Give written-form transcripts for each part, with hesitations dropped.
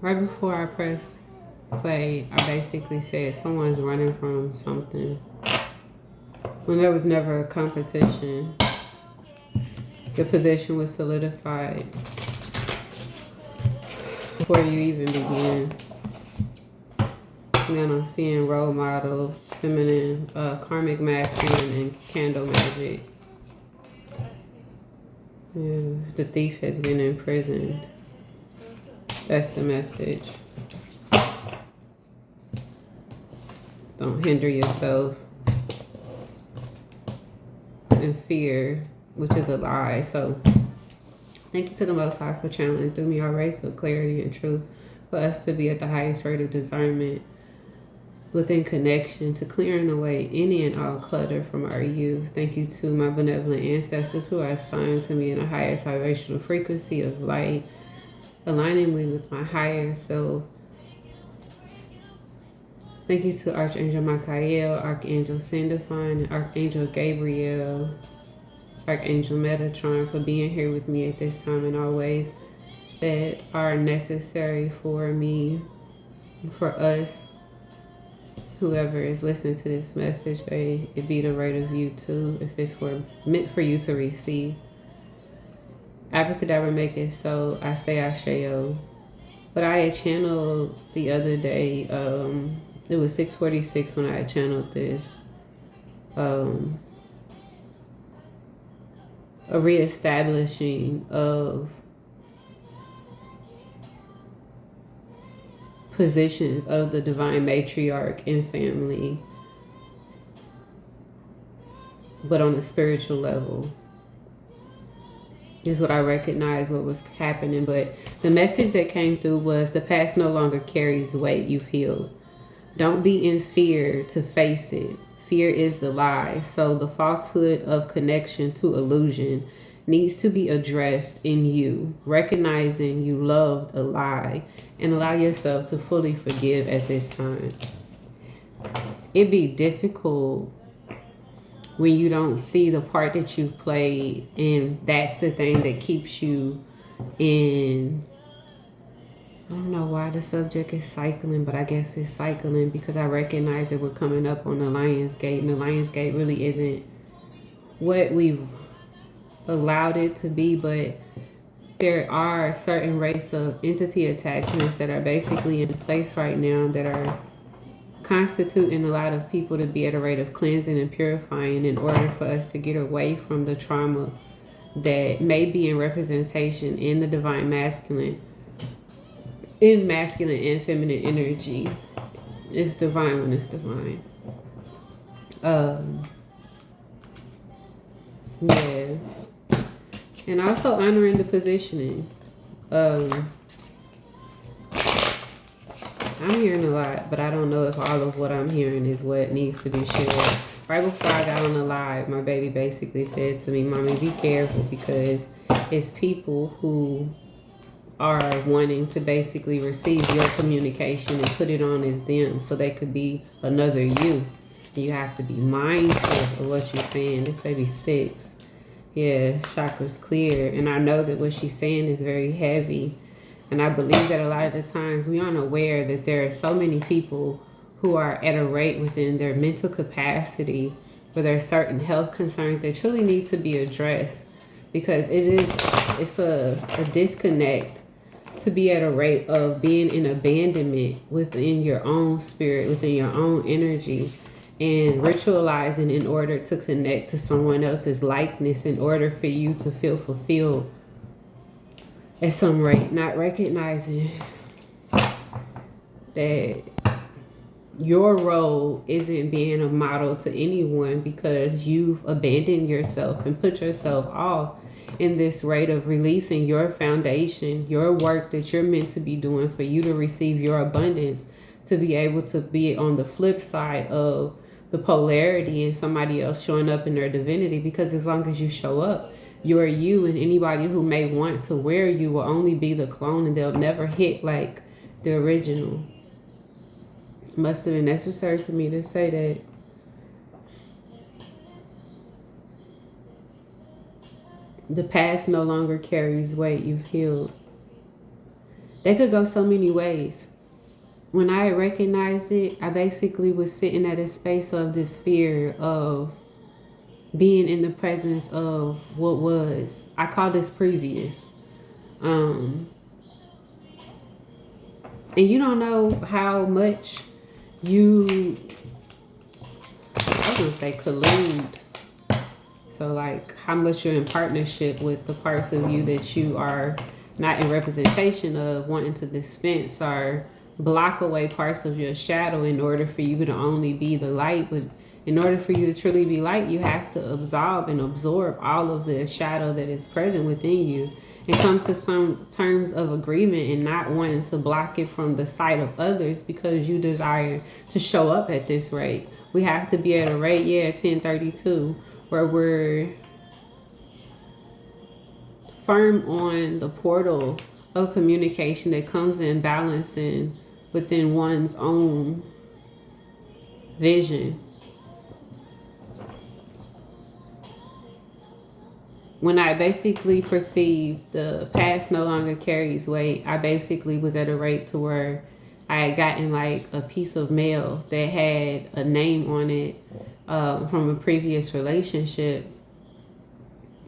Right before I press play, I basically said someone's running from something. When there was never a competition, the position was solidified before you even began. And then I'm seeing role model, feminine, karmic masculine, and candle magic. Yeah, the thief has been imprisoned. That's the message. Don't hinder yourself in fear, which is a lie. So thank you to the Most High for channeling through me our race of clarity and truth, for us to be at the highest rate of discernment within connection to clearing away any and all clutter from our youth. Thank you to my benevolent ancestors who are assigned to me in the highest vibrational frequency of light, aligning me with my higher self. Thank you to Archangel Michael, Archangel Sandifine, and Archangel Gabriel, Archangel Metatron for being here with me at this time and always that are necessary for me, for us. Whoever is listening to this message, may it be the right of you too, if it's meant for you to receive. Abracadabra, make it so. I say Asheo. But I had channeled the other day, it was 6:46 when I had channeled this. A reestablishing of positions of the divine matriarch in family, but on a spiritual level is what I recognized what was happening. But the message that came through was the past no longer carries weight. You've healed. Don't be in fear to face it. Fear is the lie. So the falsehood of connection to illusion needs to be addressed in you, recognizing you loved a lie, and allow yourself to fully forgive at this time. It'd be difficult when you don't see the part that you played, and that's the thing that keeps you in. I don't know why the subject is cycling, but I guess it's cycling because I recognize that we're coming up on the Lion's Gate, and the Lion's Gate really isn't what we've allowed it to be, but there are certain race of entity attachments that are basically in place right now that are constituting a lot of people to be at a rate of cleansing and purifying in order for us to get away from the trauma that may be in representation in the divine masculine, in masculine and feminine energy. It's divine when it's divine. Yeah. And also honoring the positioning. I'm hearing a lot, but I don't know if all of what I'm hearing is what needs to be shared. Right before I got on the live, my baby basically said to me, "Mommy, be careful," because it's people who are wanting to basically receive your communication and put it on as them, so they could be another you. You have to be mindful of what you're saying. This baby's 6. Yeah, chakra's clear. And I know that what she's saying is very heavy. And I believe that a lot of the times we aren't aware that there are so many people who are at a rate within their mental capacity where there are certain health concerns that truly need to be addressed, because it's a disconnect to be at a rate of being in abandonment within your own spirit, within your own energy, and ritualizing in order to connect to someone else's likeness in order for you to feel fulfilled at some rate, not recognizing that your role isn't being a model to anyone because you've abandoned yourself and put yourself off in this rate of releasing your foundation, your work that you're meant to be doing for you to receive your abundance, to be able to be on the flip side of the polarity and somebody else showing up in their divinity. Because as long as you show up, you're you, and anybody who may want to wear you will only be the clone, and they'll never hit like the original. It must have been necessary for me to say that. The past no longer carries weight. You've healed. They could go so many ways. When I recognized it, I basically was sitting at a space of this fear of being in the presence of what was. I call this previous. Um, and you don't know how much you, I was gonna say collude. So like how much you're in partnership with the parts of you that you are not in representation of, wanting to dispense or block away parts of your shadow in order for you to only be the light. But in order for you to truly be light, you have to absorb all of the shadow that is present within you and come to some terms of agreement and not wanting to block it from the sight of others because you desire to show up at this rate. We have to be at a rate, 1032, where we're firm on the portal of communication that comes in balancing within one's own vision. When I basically perceived the past no longer carries weight, I basically was at a rate to where I had gotten like a piece of mail that had a name on it from a previous relationship.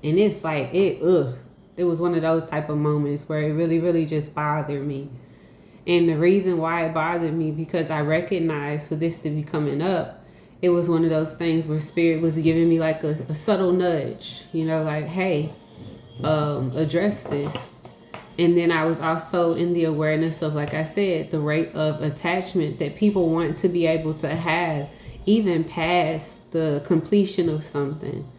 And it's like, it was one of those type of moments where it really, really just bothered me. And the reason why it bothered me, because I recognized for this to be coming up, it was one of those things where spirit was giving me like a subtle nudge, like, hey, address this. And then I was also in the awareness of, like I said, the rate of attachment that people want to be able to have even past the completion of something.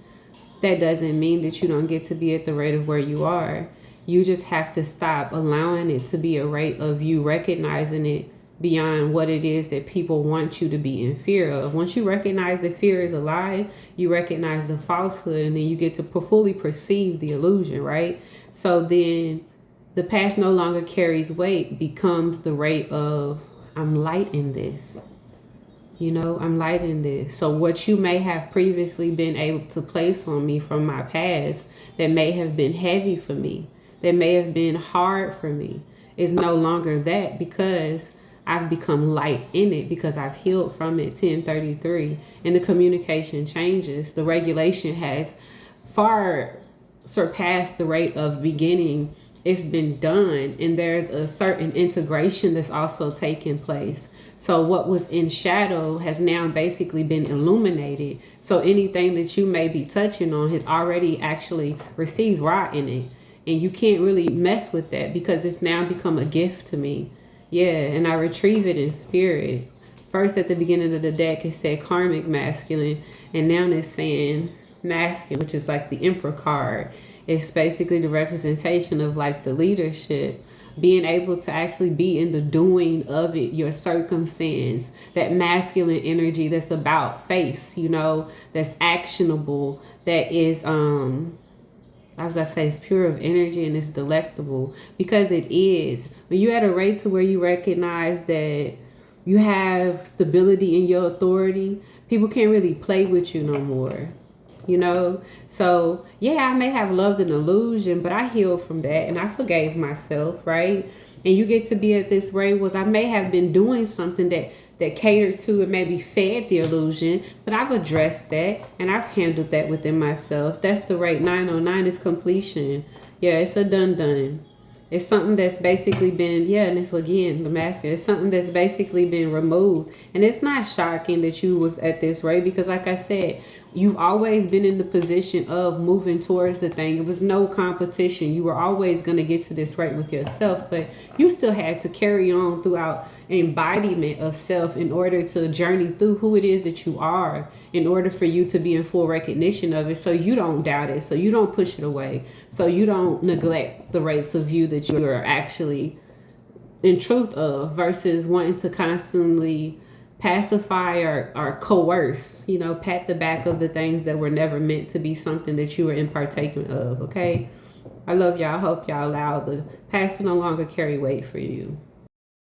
That doesn't mean that you don't get to be at the rate of where you are. You just have to stop allowing it to be a rate of you recognizing it beyond what it is that people want you to be in fear of. Once you recognize that fear is a lie, you recognize the falsehood, and then you get to fully perceive the illusion, right? So then the past no longer carries weight becomes the rate of, I'm light in this. I'm light in this. So what you may have previously been able to place on me from my past that may have been heavy for me, that may have been hard for me, is no longer that, because I've become light in it, because I've healed from it, 1033, and the communication changes. The regulation has far surpassed the rate of beginning. It's been done, and there's a certain integration that's also taking place. So what was in shadow has now basically been illuminated. So anything that you may be touching on has already actually received Ra in it. And you can't really mess with that because it's now become a gift to me. Yeah, and I retrieve it in spirit. First at the beginning of the deck it said karmic masculine, and now it's saying masculine, which is like the Emperor card. It's basically the representation of like the leadership, being able to actually be in the doing of it, your circumstance, that masculine energy that's about face, that's actionable, that is I was gonna say it's pure of energy and it's delectable, because it is. When you're at a rate to where you recognize that you have stability in your authority, people can't really play with you no more. So yeah, I may have loved an illusion, but I healed from that and I forgave myself, right? And you get to be at this rate was I may have been doing something that catered to and maybe fed the illusion, but I've addressed that and I've handled that within myself. That's the rate. 909 is completion. Yeah, it's a done. It's something that's basically been, and it's again the masculine. It's something that's basically been removed. And it's not shocking that you was at this rate, because like I said, you've always been in the position of moving towards the thing. It was no competition. You were always going to get to this rate with yourself, but you still had to carry on throughout embodiment of self in order to journey through who it is that you are, in order for you to be in full recognition of it, so you don't doubt it, so you don't push it away, so you don't neglect the rates of you that you are actually in truth of, versus wanting to constantly pacify or coerce, pat the back of the things that were never meant to be something that you were in partaking of. Okay, I love y'all. I hope y'all allow the past to no longer carry weight for you.